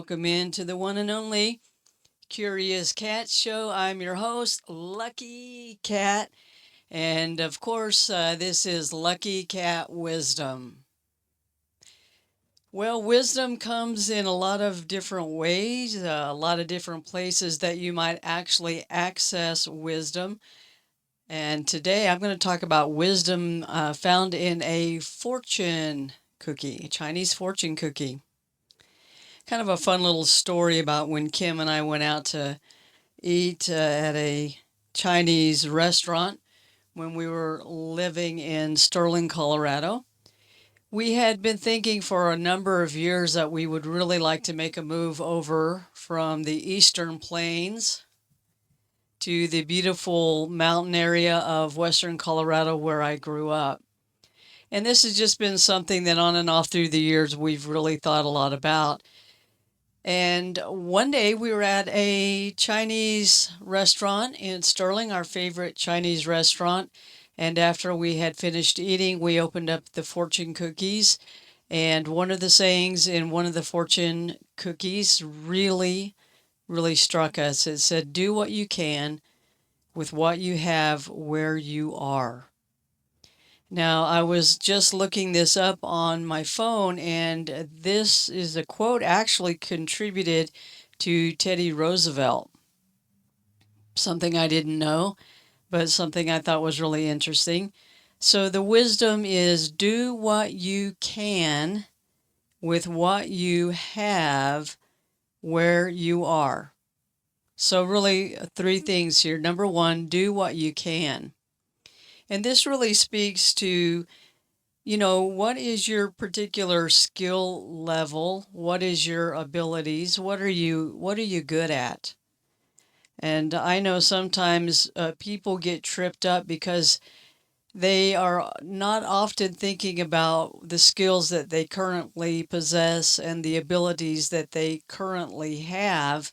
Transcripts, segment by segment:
welcome into the one and only Curious Cat Show. I'm your host, Lucky Cat, and of course, this is Lucky Cat Wisdom. Well, wisdom comes in a lot of different ways, a lot of different places that you might actually access wisdom. And today I'm going to talk about wisdom found in a fortune cookie, a Chinese fortune cookie. Kind of a fun little story about when Kim and I went out to eat at a Chinese restaurant when we were living in Sterling, Colorado. We had been thinking for a number of years that we would really like to make a move over from the eastern plains to the beautiful mountain area of western Colorado where I grew up. And this has just been something that on and off through the years we've really thought a lot about. And one day we were at a Chinese restaurant in Sterling, our favorite Chinese restaurant. And after we had finished eating, we opened up the fortune cookies. And one of the sayings in one of the fortune cookies really struck us. It said, "Do what you can with what you have where you are." Now, I was just looking this up on my phone, and this is a quote actually contributed to Teddy Roosevelt. Something I didn't know, but something I thought was really interesting. So, the wisdom is do what you can with what you have where you are. So, really, three things here. Number one, do what you can. And this really speaks to what is your particular skill level? What is your abilities? What are you good at? And I know sometimes people get tripped up because they are not often thinking about the skills that they currently possess and the abilities that they currently have.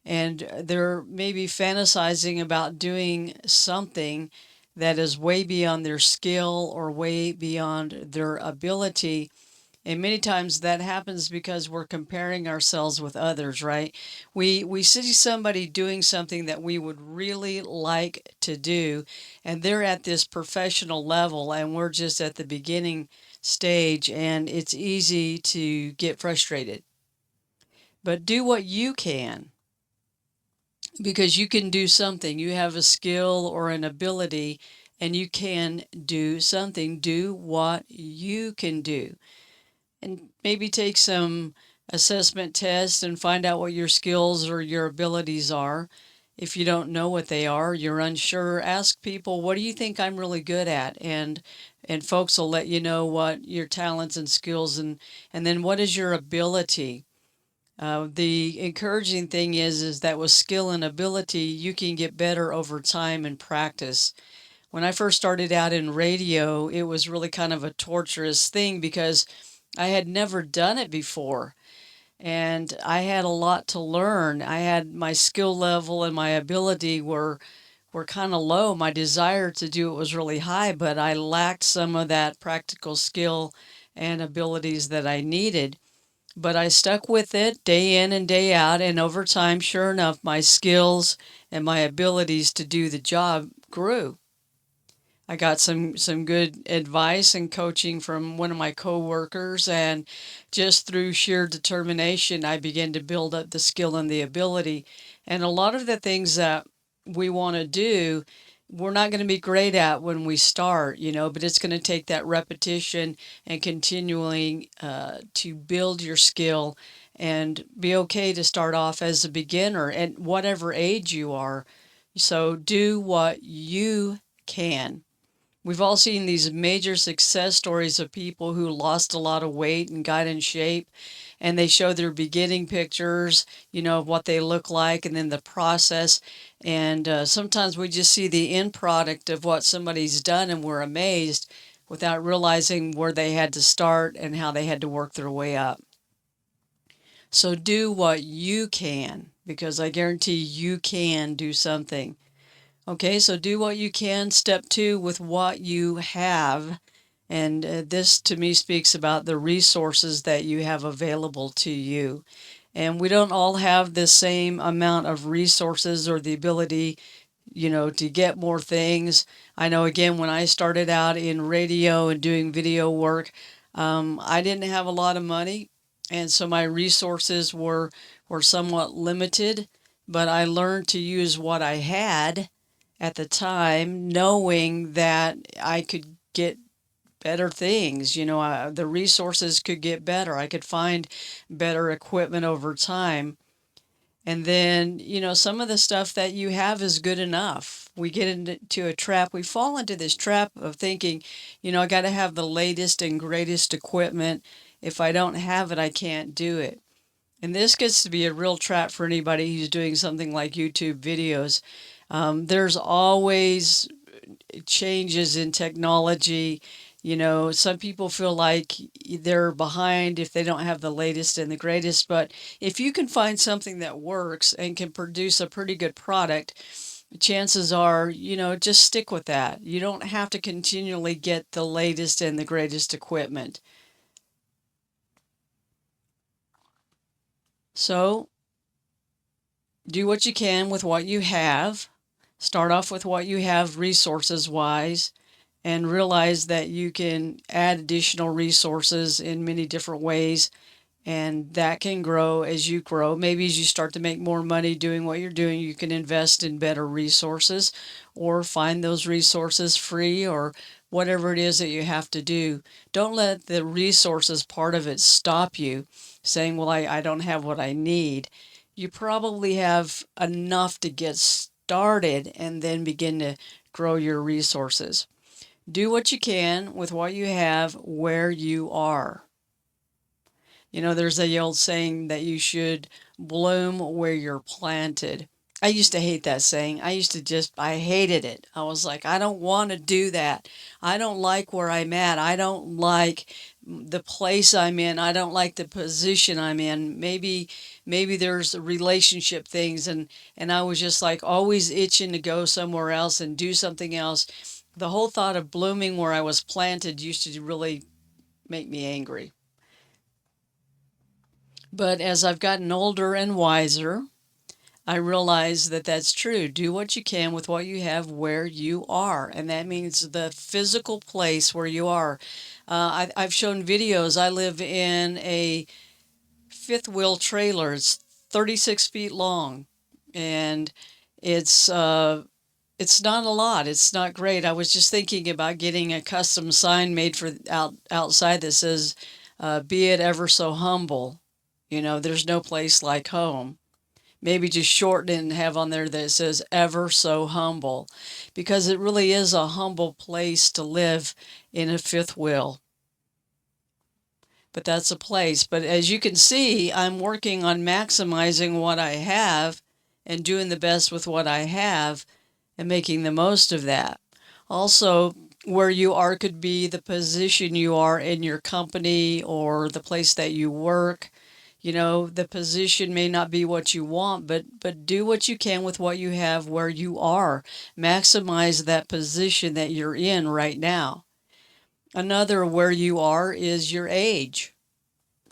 And they're maybe fantasizing about doing something that is way beyond their skill or way beyond their ability. And many times that happens because we're comparing ourselves with others, right? We see somebody doing something that we would really like to do, and they're at this professional level, and we're just at the beginning stage, and it's easy to get frustrated. But do what you can, because you can do something. You have a skill or an ability, and you can do something. Do what you can do. And maybe take some assessment tests and find out what your skills or your abilities are. If you don't know what they are, you're unsure, ask people, what do you think I'm really good at? And folks will let you know what your talents and skills and then what is your ability. The encouraging thing is that with skill and ability, you can get better over time and practice. When I first started out in radio, it was really kind of a torturous thing because I had never done it before and I had a lot to learn. I had my skill level and my ability were kind of low. My desire to do it was really high, but I lacked some of that practical skill and abilities that I needed. But I stuck with it day in and day out, and over time, sure enough, my skills and my abilities to do the job grew. I got some good advice and coaching from one of my coworkers, and just through sheer determination, I began to build up the skill and the ability. And a lot of the things that we want to do, we're not going to be great at when we start, but it's going to take that repetition and continuing to build your skill and be okay to start off as a beginner at whatever age you are. So do what you can. We've all seen these major success stories of people who lost a lot of weight and got in shape, and they show their beginning pictures, of what they look like, and then the process. And sometimes we just see the end product of what somebody's done, and we're amazed without realizing where they had to start and how they had to work their way up. So do what you can, because I guarantee you can do something. Okay, so do what you can. Step two, with what you have. And this to me speaks about the resources that you have available to you. And we don't all have the same amount of resources or the ability, to get more things. I know, again, when I started out in radio and doing video work, I didn't have a lot of money, and so my resources were somewhat limited. But I learned to use what I had at the time, knowing that I could get better things. The resources could get better. I could find better equipment over time. And then, some of the stuff that you have is good enough. We get into a trap. We fall into this trap of thinking, I got to have the latest and greatest equipment. If I don't have it, I can't do it. And this gets to be a real trap for anybody who's doing something like YouTube videos. There's always changes in technology. Some people feel like they're behind if they don't have the latest and the greatest, but if you can find something that works and can produce a pretty good product, chances are, just stick with that. You don't have to continually get the latest and the greatest equipment. So, do what you can with what you have. Start off with what you have resources wise, and realize that you can add additional resources in many different ways, and that can grow as you grow. Maybe as you start to make more money doing what you're doing, you can invest in better resources or find those resources free or whatever it is that you have to do. Don't let the resources part of it stop you saying, well, I don't have what I need. You probably have enough to get started and then begin to grow your resources. Do what you can with what you have where you are. There's a old saying that you should bloom where you're planted. I used to hate that saying. I hated it. I was like, I don't want to do that. I don't like where I'm at. I don't like the place I'm in. I don't like the position I'm in. Maybe there's relationship things, and I was just like always itching to go somewhere else and do something else. The whole thought of blooming where I was planted used to really make me angry. But as I've gotten older and wiser, I realize that that's true. Do what you can with what you have where you are. And that means the physical place where you are. I've shown videos. I live in a fifth wheel trailer. It's 36 feet long. And it's it's not a lot. It's not great. I was just thinking about getting a custom sign made for outside that says, "Be it ever so humble." There's no place like home. Maybe just shorten it and have on there that says "ever so humble," because it really is a humble place to live in a fifth wheel. But that's a place. But as you can see, I'm working on maximizing what I have and doing the best with what I have and making the most of that. Also, where you are could be the position you are in your company or the place that you work. The position may not be what you want, but do what you can with what you have where you are. Maximize that position that you're in right now. Another where you are is your age.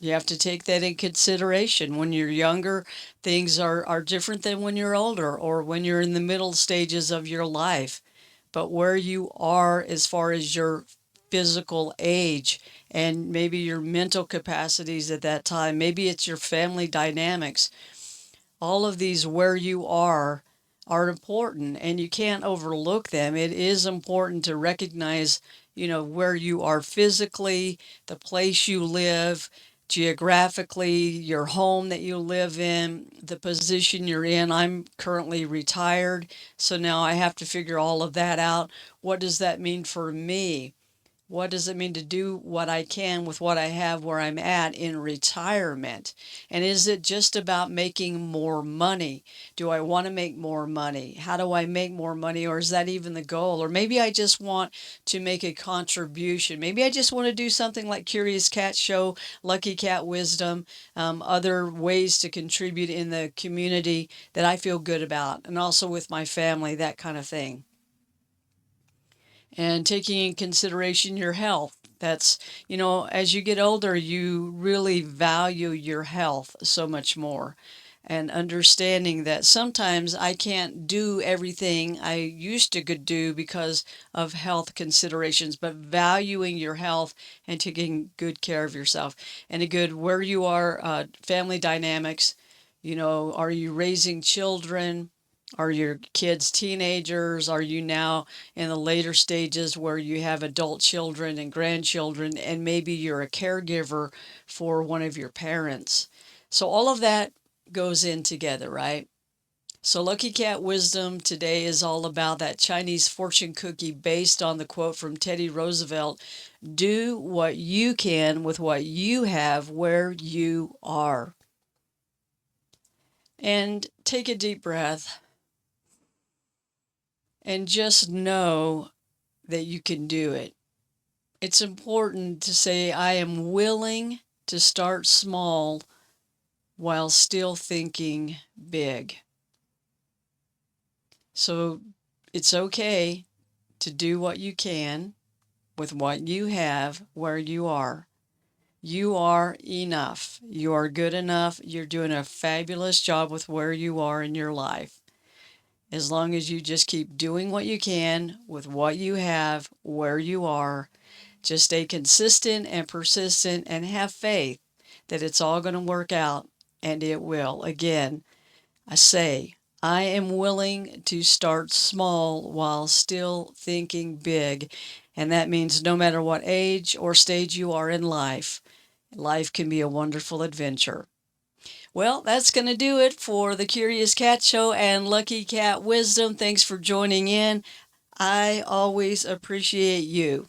You have to take that in consideration. When you're younger, things are different than when you're older or when you're in the middle stages of your life. But where you are as far as your physical age and maybe your mental capacities at that time, maybe it's your family dynamics. All of these where you are important, and you can't overlook them. It is important to recognize, where you are physically, the place you live, geographically, your home that you live in, the position you're in. I'm currently retired, so now I have to figure all of that out. What does that mean for me? What does it mean to do what I can with what I have where I'm at in retirement? And is it just about making more money? Do I want to make more money? How do I make more money? Or is that even the goal? Or maybe I just want to make a contribution. Maybe I just want to do something like Curious Cat Show, Lucky Cat Wisdom, other ways to contribute in the community that I feel good about, and also with my family, that kind of thing. And taking in consideration your health. That's, as you get older, you really value your health so much more. And understanding that sometimes I can't do everything I used to could do because of health considerations, but valuing your health and taking good care of yourself. And a good where you are, family dynamics, are you raising children? Are your kids teenagers? Are you now in the later stages where you have adult children and grandchildren, and maybe you're a caregiver for one of your parents? So all of that goes in together, right? So Lucky Cat Wisdom today is all about that Chinese fortune cookie based on the quote from Teddy Roosevelt: do what you can with what you have where you are. And take a deep breath and just know that you can do it. It's important to say, I am willing to start small while still thinking big. So it's okay to do what you can with what you have where you are. You are enough. You are good enough. You're doing a fabulous job with where you are in your life. As long as you just keep doing what you can with what you have where you are, just stay consistent and persistent and have faith that it's all going to work out, and it will. Again, I say, I am willing to start small while still thinking big. And that means no matter what age or stage you are in life, life can be a wonderful adventure. Well, that's going to do it for the Curious Cat Show and Lucky Cat Wisdom. Thanks for joining in. I always appreciate you.